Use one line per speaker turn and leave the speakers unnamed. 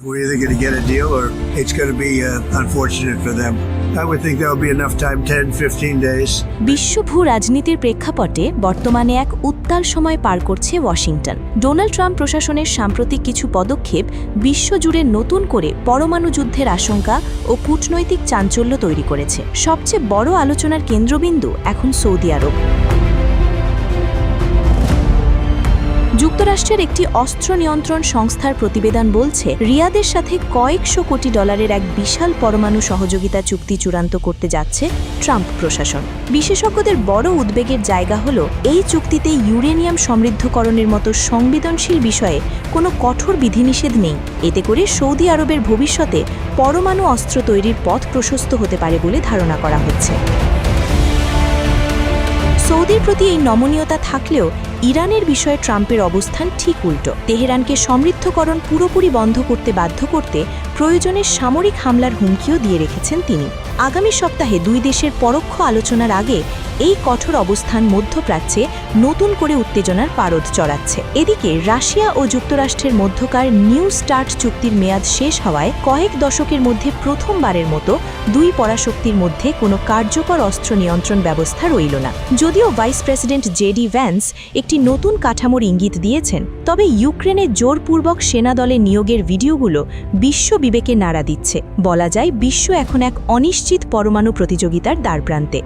We're either going to get a deal or it's going to be unfortunate for them. I would think there'll be enough time, 10-15 days.
বিশ্ব ভূ রাজনীতির প্রেক্ষাপটে বর্তমানে এক উত্তাল সময় পার করছে ওয়াশিংটন। ডোনাল্ড ট্রাম্প প্রশাসনের সাম্প্রতিক কিছু পদক্ষেপ বিশ্বজুড়ে নতুন করে পরমাণু যুদ্ধের আশঙ্কা ও কূটনৈতিক চাঞ্চল্য তৈরি করেছে। সবচেয়ে বড় আলোচনার কেন্দ্রবিন্দু এখন সৌদি আরব। যুক্তরাষ্ট্রের একটি অস্ত্র নিয়ন্ত্রণ সংস্থার প্রতিবেদন বলছে, রিয়াদের সাথে কয়েকশো কোটি ডলারের এক বিশাল পরমাণু সহযোগিতা চুক্তি চূড়ান্ত করতে যাচ্ছে ট্রাম্প প্রশাসন। বিশেষজ্ঞদের বড় উদ্বেগের জায়গা হল, এই চুক্তিতে ইউরেনিয়াম সমৃদ্ধকরণের মতো সংবেদনশীল বিষয়ে কোনো কঠোর বিধিনিষেধ নেই। এতে করে সৌদি আরবের ভবিষ্যতে পরমাণু অস্ত্র তৈরির পথ প্রশস্ত হতে পারে বলে ধারণা করা হচ্ছে। সৌদির প্রতি এই নমনীয়তা থাকলেও ইরানের বিষয়ে ট্রাম্পের অবস্থান ঠিক উল্টো। তেহরানকে সমৃদ্ধকরণ পুরোপুরি বন্ধ করতে বাধ্য করতে প্রয়োজনে সামরিক হামলার হুমকিও দিয়ে রেখেছেন তিনি। আগামী সপ্তাহে দুই দেশের পরোক্ষ আলোচনার আগে এই কঠোর অবস্থান মধ্যপ্রাচ্যে নতুন করে উত্তেজনার পারদ চড়াচ্ছে। এদিকে রাশিয়া ও যুক্তরাষ্ট্রের মধ্যকার নিউ স্টার্ট চুক্তির মেয়াদ শেষ হওয়ায় কয়েক দশকের মধ্যে প্রথমবারের মতো দুই পরাশক্তির মধ্যে কোনো কার্যকর অস্ত্র নিয়ন্ত্রণ ব্যবস্থা রইল না। যদিও ভাইস প্রেসিডেন্ট জেডি ভ্যান্স একটি নতুন কাঠামোর ইঙ্গিত দিয়েছেন, তবে ইউক্রেনে জোরপূর্বক সেনাদলে নিয়োগের ভিডিওগুলো বিশ্ব বিবেকে নাড়া দিচ্ছে। বলা যায়, বিশ্ব এখন এক অনিশ্চিত পরমাণু প্রতিযোগিতার দ্বারপ্রান্তে।